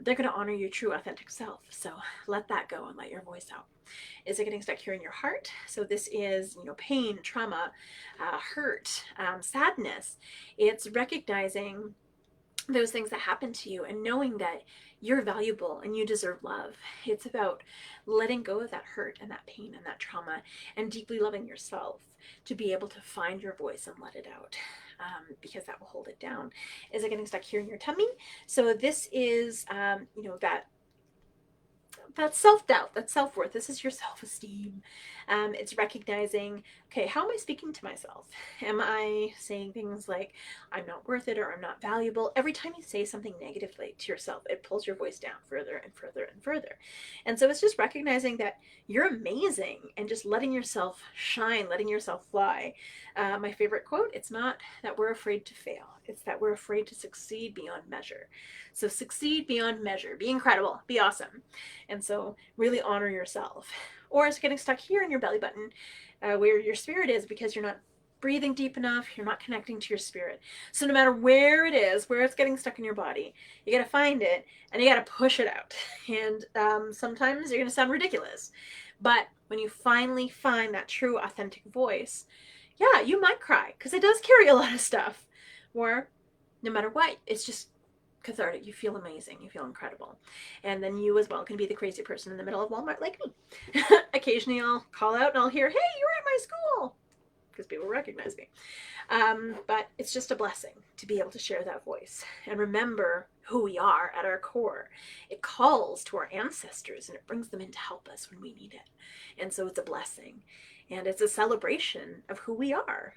they're going to honor your true authentic self. So let that go and let your voice out. Is it getting stuck here in your heart? So this is, pain, trauma, hurt, sadness. It's recognizing those things that happen to you and knowing that you're valuable and you deserve love. It's about letting go of that hurt and that pain and that trauma and deeply loving yourself to be able to find your voice and let it out, because that will hold it down. Is it getting stuck here in your tummy? So this is, that self-doubt, that self-worth. This is your self-esteem. It's recognizing, okay, how am I speaking to myself? Am I saying things like, I'm not worth it, or I'm not valuable? Every time you say something negatively to yourself, it pulls your voice down further and further and further. And so it's just recognizing that you're amazing and just letting yourself shine, letting yourself fly. My favorite quote, it's not that we're afraid to fail. It's that we're afraid to succeed beyond measure. So succeed beyond measure, be incredible, be awesome. And so really honor yourself. Or it's getting stuck here in your belly button, where your spirit is, because you're not breathing deep enough, you're not connecting to your spirit. So no matter where it is, where it's getting stuck in your body, you got to find it and you got to push it out. And sometimes you're going to sound ridiculous. But when you finally find that true authentic voice, yeah, you might cry, because it does carry a lot of stuff. Or no matter what, it's just cathartic. You feel amazing. You feel incredible. And then you as well can be the crazy person in the middle of Walmart like me. Occasionally I'll call out and I'll hear, hey, you were at my school, because people recognize me. But it's just a blessing to be able to share that voice and remember who we are at our core. It calls to our ancestors and it brings them in to help us when we need it. And so it's a blessing and it's a celebration of who we are.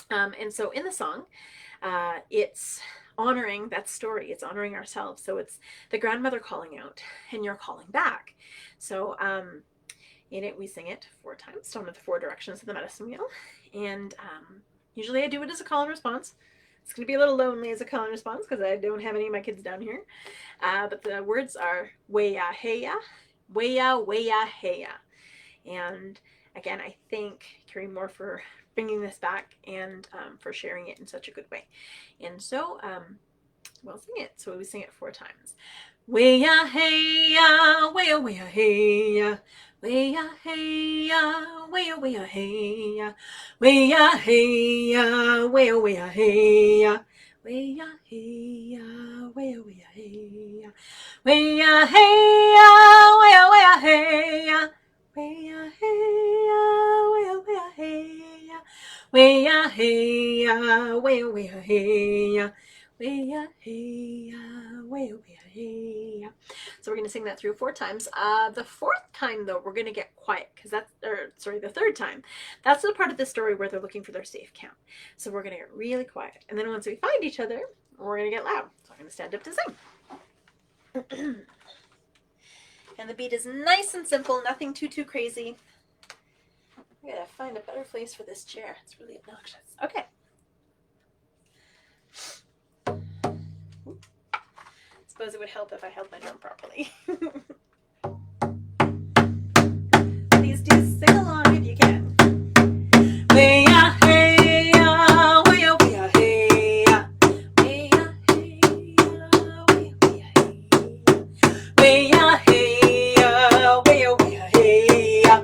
And so in the song, it's honoring that story. It's honoring ourselves. So it's the grandmother calling out and you're calling back. So in it, we sing it 4 times, one of the 4 directions of the medicine wheel. And usually I do it as a call and response. It's going to be a little lonely as a call and response because I don't have any of my kids down here. But the words are weya heya, weya weya heya. And again, I thank Carrie Moore for bringing this back and for sharing it in such a good way. And so we'll sing it. So we sing it 4 times. Weya heya, weya weya heya, weya heya, weya weya heya, weya heya, weya weya heya, weya heya, weya weya heya, weya heya, weya weya heya, weya heya, weya weya heya, weya heya, weya weya heya, weya heya, weya weya heya. So we're going to sing that through 4 times. The 4th time, though, we're going to get quiet because that's, the 3rd time. That's the part of the story where they're looking for their safe count. So we're going to get really quiet. And then once we find each other, we're going to get loud. So I'm going to stand up to sing. And the beat is nice and simple, nothing too crazy. I gotta find a better place for this chair. It's really obnoxious. Okay. Suppose it would help if I held my drum properly. Please do sing along if you can. Weya heya, weya weya heya, weya heya, weya weya heya, weya heya, weya weya heya.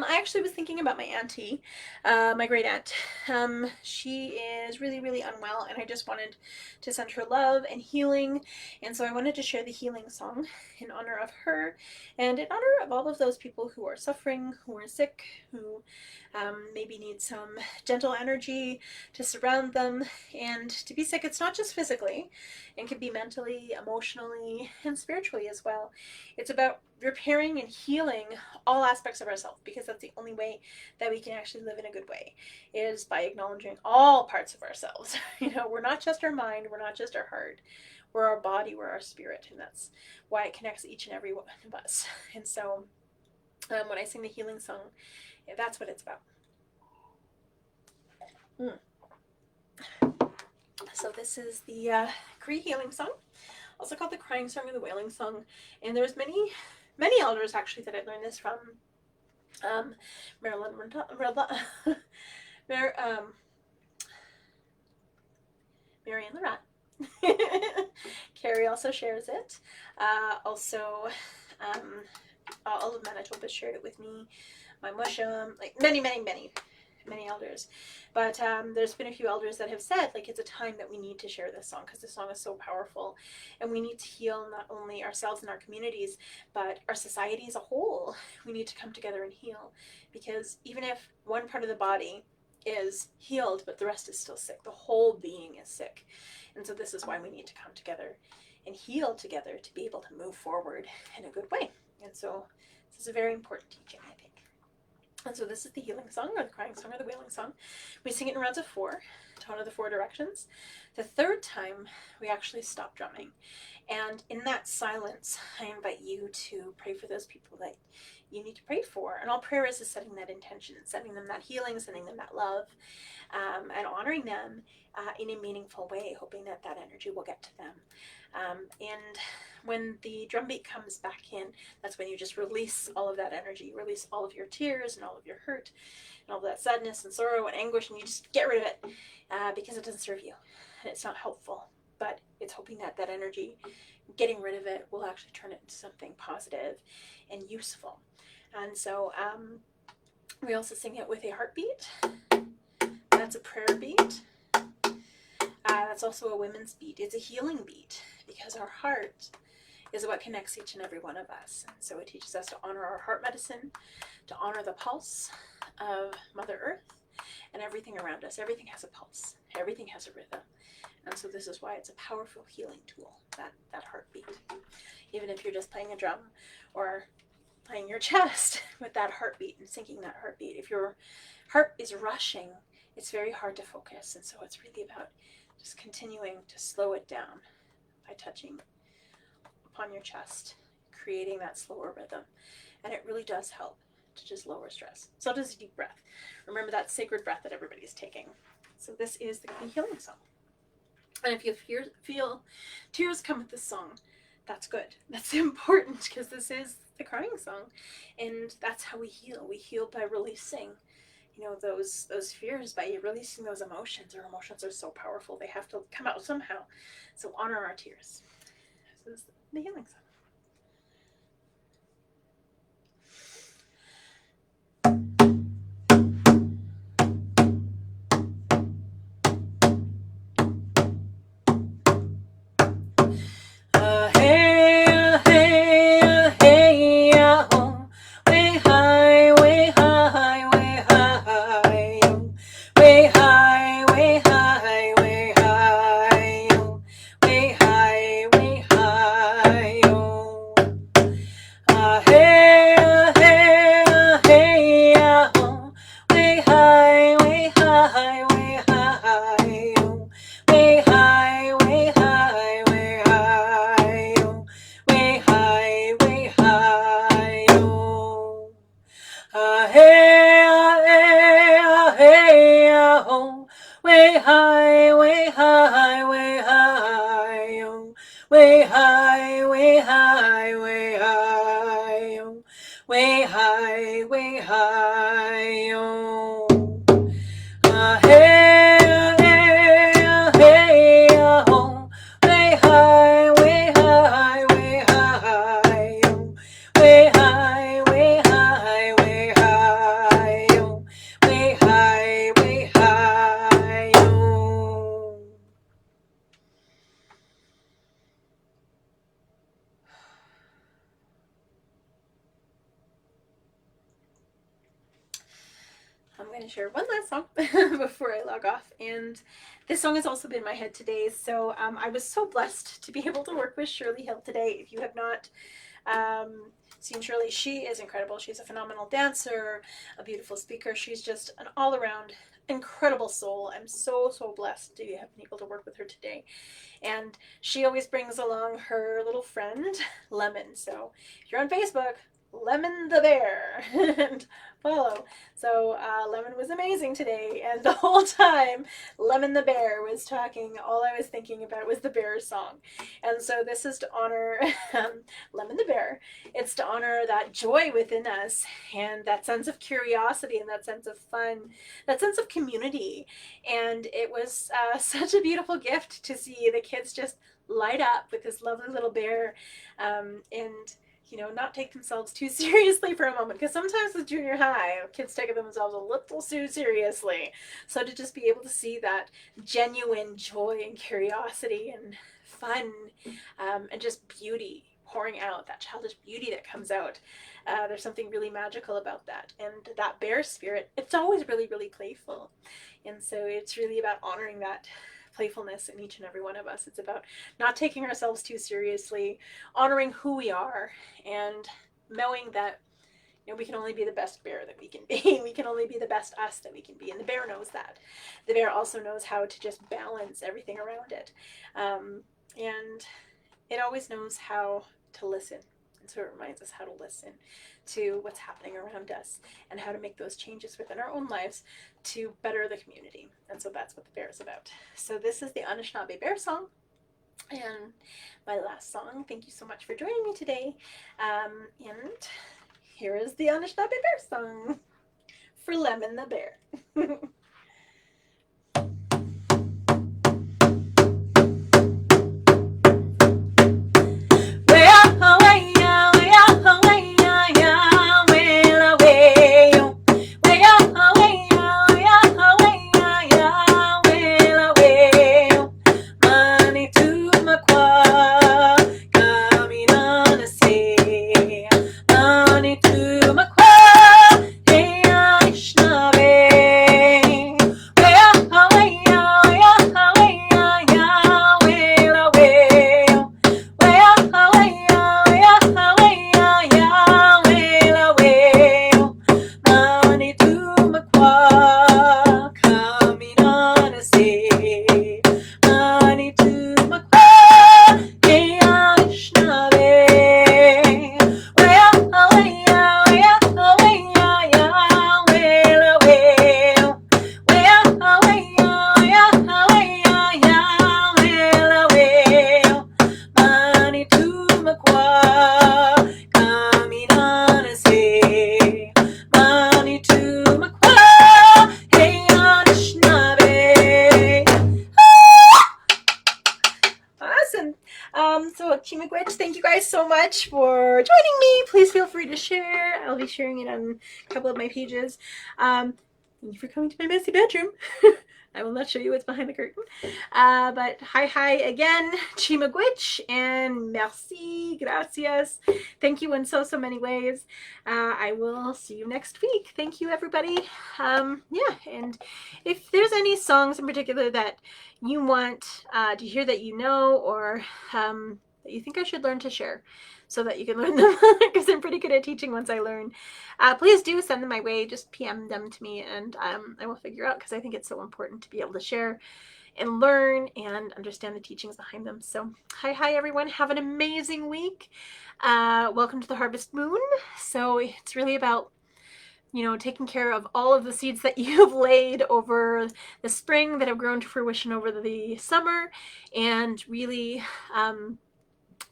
I actually was thinking about my auntie, my great aunt. She is really, really unwell, and I just wanted to send her love and healing. And so I wanted to share the healing song in honor of her and in honor of all of those people who are suffering, who are sick, who maybe need some gentle energy to surround them. And to be sick, it's not just physically, it can be mentally, emotionally, and spiritually as well. It's about repairing and healing all aspects of ourselves, because that's the only way that we can actually live in a good way, is by acknowledging all parts of ourselves. We're not just our mind, we're not just our heart, we're our body, we're our spirit, and that's why it connects each and every one of us. And so when I sing the healing song, that's what it's about. So this is the Cree healing song, also called the crying song or the wailing song. And there's many elders actually that I learned this from. Marianne the Rat. Carrie also shares it. Also, all of Manitoba shared it with me. My mushum, like many elders. But there's been a few elders that have said, like, it's a time that we need to share this song, because this song is so powerful, and we need to heal not only ourselves and our communities, but our society as a whole. We need to come together and heal, because even if one part of the body is healed but the rest is still sick, the whole being is sick. And so this is why we need to come together and heal together to be able to move forward in a good way. And so this is a very important teaching, I think. And so this is the healing song, or the crying song, or the wailing song. We sing it in rounds of 4 to honor the 4 directions. The third time, we actually stop drumming. And in that silence, I invite you to pray for those people that you need to pray for. And all prayer is setting that intention, sending them that healing, sending them that love, and honoring them in a meaningful way, hoping that that energy will get to them. And when the drum beat comes back in, that's when you just release all of that energy, release all of your tears and all of your hurt and all of that sadness and sorrow and anguish, and you just get rid of it because it doesn't serve you and it's not helpful. But it's hoping that that energy, getting rid of it, will actually turn it into something positive and useful. And so we also sing it with a heartbeat. That's a prayer beat. That's also a women's beat. It's a healing beat, because our heart is what connects each and every one of us. And so it teaches us to honor our heart medicine, to honor the pulse of Mother Earth and everything around us. Everything has a pulse. Everything has a rhythm. And so this is why it's a powerful healing tool, that heartbeat. Even if you're just playing a drum or playing your chest with that heartbeat and syncing that heartbeat, if your heart is rushing, it's very hard to focus. And so it's really about just continuing to slow it down by touching upon your chest, creating that slower rhythm. And it really does help to just lower stress. So does a deep breath. Remember that sacred breath that everybody's taking. So this is the healing song. And if you feel tears come with this song, that's good. That's important, because this is the crying song. And that's how we heal. We heal by releasing those fears by releasing those emotions. Our emotions are so powerful; they have to come out somehow. So honor our tears. This is the healing song. I'm going to share one last song before I log off. And this song has also been in my head today. So I was so blessed to be able to work with Shirley Hill today. If you have not seen Shirley, she is incredible. She's a phenomenal dancer, a beautiful speaker. She's just an all-around incredible soul. I'm so, so blessed to have been able to work with her today. And she always brings along her little friend, Lemon. So if you're on Facebook, Lemon the Bear, and follow. So Lemon was amazing today, and the whole time Lemon the Bear was talking, all I was thinking about was the bear song. And so this is to honor Lemon the Bear. It's to honor that joy within us, and that sense of curiosity, and that sense of fun, that sense of community. And it was such a beautiful gift to see the kids just light up with this lovely little bear, and not take themselves too seriously for a moment, because sometimes with junior high, kids take themselves a little too seriously. So to just be able to see that genuine joy and curiosity and fun, and just beauty pouring out, that childish beauty that comes out, there's something really magical about that. And that bear spirit, it's always really, really playful. And so it's really about honoring that playfulness in each and every one of us. It's about not taking ourselves too seriously, honoring who we are, and knowing that we can only be the best bear that we can be. We can only be the best us that we can be. And the bear knows that. The bear also knows how to just balance everything around it. And it always knows how to listen. And so it reminds us how to listen to what's happening around us and how to make those changes within our own lives to better the community. And so that's what the bear is about. So this is the Anishinaabe Bear Song. And my last song. Thank you so much for joining me today. And here is the Anishinaabe Bear Song for Lemon the Bear. Chimagwitch, thank you guys so much for joining me. Please feel free to share. I'll be sharing it on a couple of my pages. Thank you for coming to my messy bedroom. I will not show you what's behind the curtain. But hi again, Chimagwitch, and merci, gracias. Thank you in so many ways. I will see you next week. Thank you, everybody. Yeah, and if there's any songs in particular that you want to hear that you know, or that you think I should learn to share so that you can learn them, because I'm pretty good at teaching once I learn, please do send them my way. Just PM them to me, and I will figure out, because I think it's so important to be able to share and learn and understand the teachings behind them. So hi everyone, have an amazing week. Welcome to the harvest moon. So it's really about, you know, taking care of all of the seeds that you've laid over the spring that have grown to fruition over the summer, and really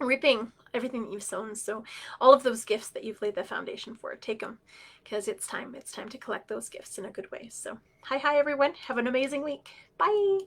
reaping everything that you've sown. So all of those gifts that you've laid the foundation for, take them, because it's time to collect those gifts in a good way. So hi everyone, have an amazing week. Bye.